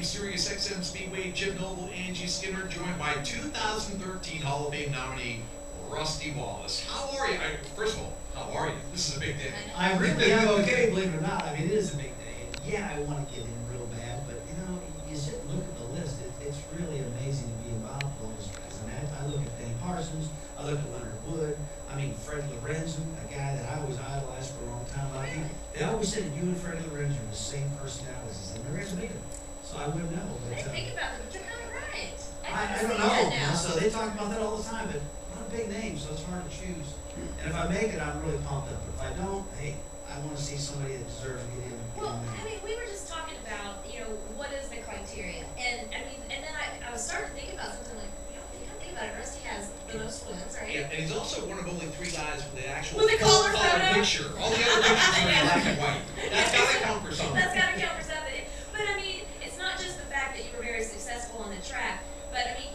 Sirius XM Speedway, Jim Noble, Angie Skinner, joined by 2013 Hall of Fame nominee Rusty Wallace. How are you? First of all, how are you? This is a big day. I really am okay, believe it or not. I mean, it is a big day. And yeah, I want to get in real bad, but you know, you sit and look at the list. It's really amazing to be involved with all those guys. I mean, I look at Danny Parsons, I look at Leonard Wood, I mean, Fred Lorenzen, a guy that I always idolized for a long time. Like they always said that you and Fred Lorenzen are the same personalities, and there is a big one. So I wouldn't know. But, I think about them, but they're kind of right. I don't know. So they talk about that all the time, but a lot of big names, so it's hard to choose. And if I make it, I'm really pumped up. But if I don't, hey, I want to see somebody that deserves to get in. Well, I mean, we were just talking about, you know, what is the criteria? And I mean, and then I was starting to think about something like, you know, think about it, Rusty has the most wins, right? Yeah, and he's also one of only 3 guys with the actual with the color picture. All the other pictures are in black and white. That's got to count for something. That's got to count for something. But I mean, it's not just the fact that you were very successful on the track, but I mean,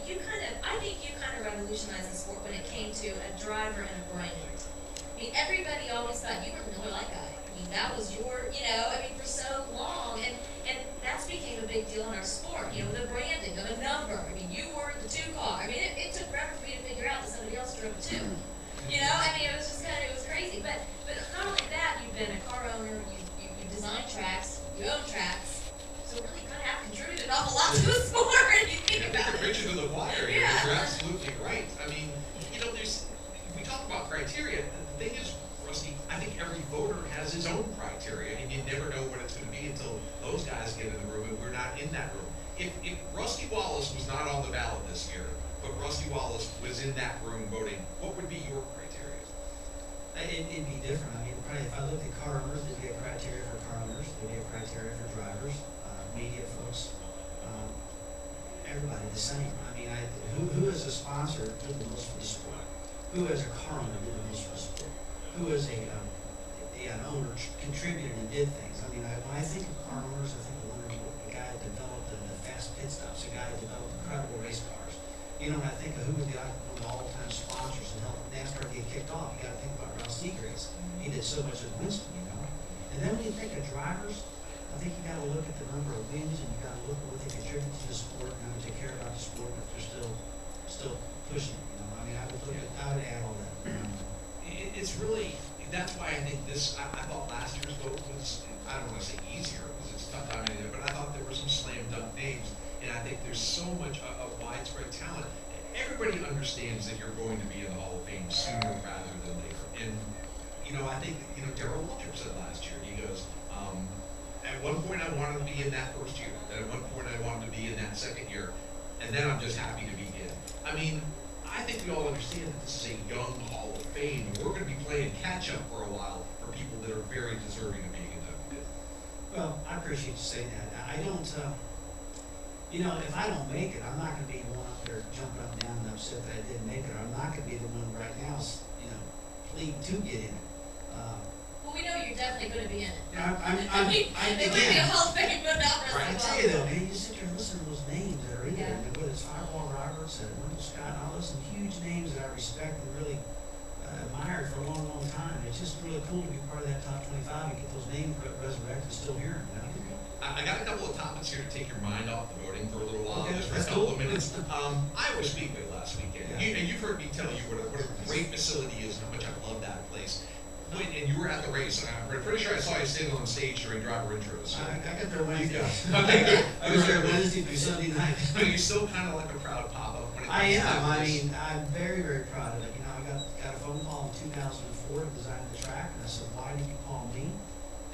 I think you kind of revolutionized the sport when it came to a driver and a brand. I mean, everybody always thought you were the Miller Lite guy. I mean, that was your, you know, I mean, for so long, and that's became a big deal in our sport. You know, the branding of a number. I mean, you were the 2 car. I mean, it took forever for me to figure out that somebody else drove a 2. You know, I mean, it was just kind of, it was crazy. But not only that, you've been a car owner. You design tracks. You own tracks. So really, you kind of have contributed an awful lot to the sport. If you think about it. Preaching to the choir. Yeah. You're absolutely right. I mean, you know, we talk about criteria. The thing is, Rusty, I think every voter has his own criteria, and you never know what it's going to be until those guys get in the room, and we're not in that room. If Rusty Wallace was not on the ballot this year, but Rusty Wallace was in that room voting, what would be your criteria? It'd be different. I mean, probably if I looked at car owners, there'd be a criteria for car owners, there'd be a criteria for drivers, media folks, everybody the same. I mean, who as a sponsor did the most for the sport? Who as a car owner did the most for the sport? Who as an owner contributed and did things? I mean, when I think of car owners, I think of the guy that developed the fast pit stops, the guy that developed incredible race cars. You know, when I think of who was one of the all-time sponsors and helped NASCAR get kicked off, you got to think about Ralph Seacrest. He did so much with Winston, you know. And then when you think of drivers, I think you got to look at the number of wins, and you got to look at what they contribute to the sport, and how much they care about the sport, if they're still pushing. You know, I mean, I would add all that. It's really. That's why I think I thought last year's vote was, I don't want to say easier, because it's tough time in there, but I thought there were some slam dunk names, and I think there's so much of widespread talent. Everybody understands that you're going to be in the Hall of Fame sooner rather than later. And, you know, I think, you know, Darrell Waltrip said last year, he goes, at one point I wanted to be in that first year, then at one point I wanted to be in that second year, and then I'm just happy to be in. I mean, I think we all understand that this is a young Hall of Fame. We're going to be playing catch-up for a while for people that are very deserving of being in the pit. Well, I appreciate you saying that. I don't, you know, if I don't make it, I'm not going to be the one up there jumping up and down and upset that I didn't make it. Or I'm not going to be the one right now, you know, pleading to get in it. Well, we know you're definitely going to be in it. It would be a Hall of Fame, but not Rusty I Wallace. tell you though, man, you sit there and listen to those names that are in there. Yeah. Whether it's Fireball Roberts and Wendell Scott, all those some huge names that I respect and really admired for a long, long time. It's just really cool to be part of that top 25 and get those names resurrected and still hear them. You know? I got a couple of topics here to take your mind off the voting for a little while, Okay, just for a couple of minutes. Iowa Speedway last weekend, Yeah. and you've heard me tell you what a great facility is and how much I love that place. And you were at the race, and I'm pretty sure I saw you sitting on stage during driver intros. I got there Wednesday. Okay, good. I was there Wednesday through Sunday night. But you're still kind of like a proud papa when it comes I to am. that I race. mean, I'm very, very proud of it. You know, I got a phone call in 2004 to design the track, and I said, why did you call me?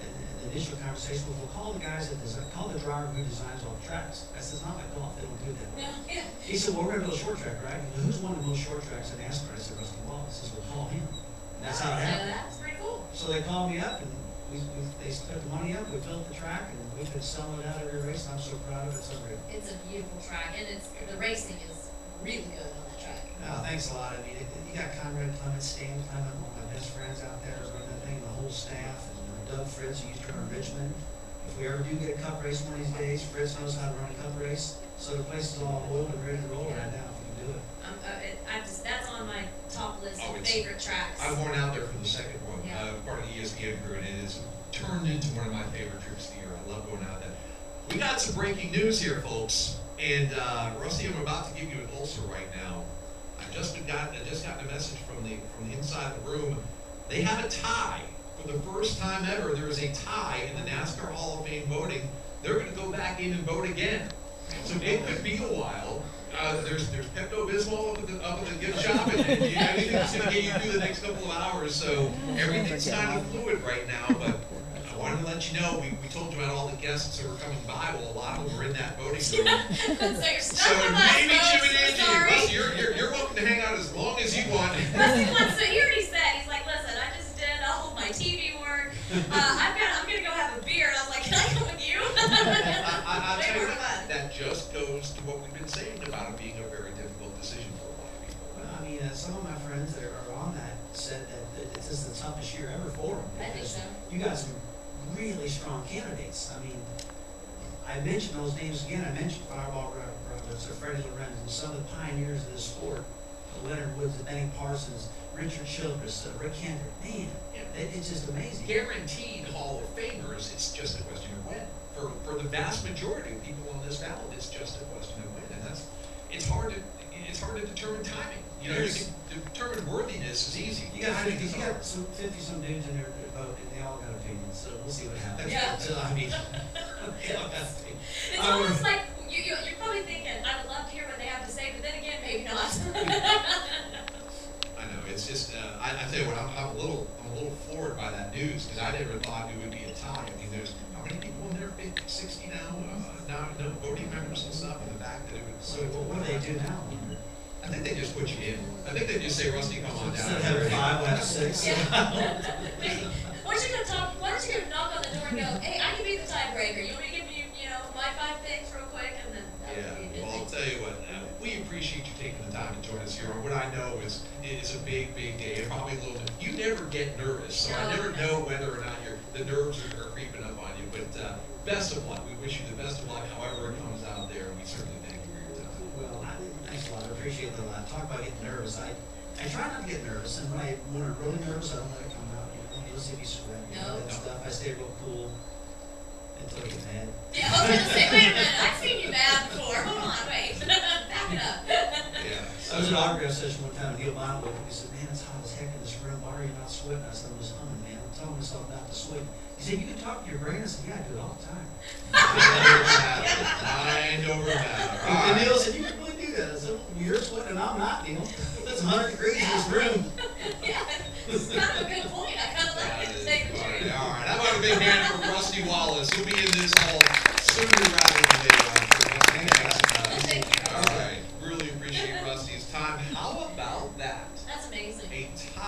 And the initial conversation was, well, call the guys that design, call the driver who designs all the tracks. I said, it's not my fault. They don't do that. No, yeah. He said, well, we're going to build a short track, right? And who's won the most short tracks in NASCAR? I said, Rusty Wallace. He said, well, call him. And that's how it happened. That's pretty cool. So they called me up, and they put the money up, we built the track, and we've been selling it out every race, and I'm so proud of it. So great. It's a beautiful track, and the racing is really good on that track. Oh, thanks a lot. I mean, you got Conrad Clement, Stan Clement, one of my best friends out there running the thing, the whole staff, and Doug Fritz, who used to run Richmond. If we ever do get a cup race one of these days, Fritz knows how to run a cup race, so the place is all oiled and ready to roll right now if we can do it. That's on my top list Oh, of favorite tracks. I've worn out there for the second one, Yeah. part of the ESPN crew, and it has turned into one of my favorite trips of the year. I love going out there. We got some breaking news here, folks. And Rusty, I'm about to give you an ulcer right now. I just gotten a message from the inside of the room. They have a tie. For the first time ever, there is a tie in the NASCAR Hall of Fame voting. They're going to go back in and vote again. So it could be a while. There's Pepto-Bismol up at the gift shop, and anything that's going to get you through the next couple of hours. So everything's kind of fluid right now. But I wanted to let you know, we told you about all the guests who were coming by. Well, a lot of them were in that voting room. So you're stuck So with us, maybe Jim folks. and Angie, Sorry. Rusty, you're welcome to hang out as long as you want. Rusty wants to, he already said, he's like, listen, I just did all my TV work. I'm gonna go have a beer. And I was like, can I come with you? I'll Way tell you more what, fun. that just goes to what we've been saying about it being a very difficult decision for a lot of people. Well, I mean, some of my friends that are on that said that this is the toughest year ever for them. I think because so. You got some really strong candidates. I mean, I mentioned those names again. I mentioned Fireball Roberts, or Freddie Lorenz, and some of the pioneers of this sport. Leonard Woods, Benny Parsons, Richard Childress, Rick Hendrick. Man, it's just amazing. Guaranteed Hall of Famers, it's just a question of when. For the vast majority of people on this ballot, it's just a question of when, and it's hard to determine timing. You know, you can determine worthiness is easy. You got Timing is hard. some 50-some dudes in there that vote, and they all got opinions. So we'll see what happens. Yeah. So, I mean, they all got opinions. It's almost like you're probably thinking, I would love to hear what they have to say, but then again, maybe not. I know, it's just, I tell you what, I'm a little floored by that news, because I never thought it would be a tie. I mean, there's, how many people in there, 50, 60 now, no voting members and stuff, and the fact that it would. So what do they do now? I think they just put you in. I think they just say, Rusty, come on down. Instead of having 5, we'll have 6. Yeah. Why don't you go knock on the door and go, hey, I can be the tiebreaker. You want me to give you, my 5 picks real quick, and then that would be a good Well, I'll thing. tell you what, we appreciate you taking the time to join us here on what I know is a big, big day. And probably a little bit. You never get nervous, so I never know whether or not the nerves are creeping up on you. But best of luck. We wish you the best of luck, however it comes out there. And we certainly thank you for your time. Well, thanks a lot. I appreciate that a lot. Talk about getting nervous. I try not to get nervous, and when I'm really nervous, I don't let it come out. You'll see me sweat. That stuff. I stay real cool until I get mad. Yeah, I was going to say, wait a minute, I've seen you mad before. Hold on, wait. Back it up. Yeah. I was at an autograph session one time, and Neil Bond looked at me and said, man, it's hot as heck in this room. Why are you not sweating? I said, I'm just humming, man. I'm telling myself not to sweat. He said, you can talk to your brain? I said, yeah, I do it all the time. Mind over matter. All And right. Neil said, you can really do that. I said, well, you're sweating and I'm not, Neil. It's 100 degrees in this room. Yeah, it's kind of a good point. I kind of like it to take the truth. All right. How about a big hand for Rusty Wallace? He'll be in this hall sooner rather than later. Thank you. All right. Really appreciate Rusty's time. How about that? That's amazing. A tie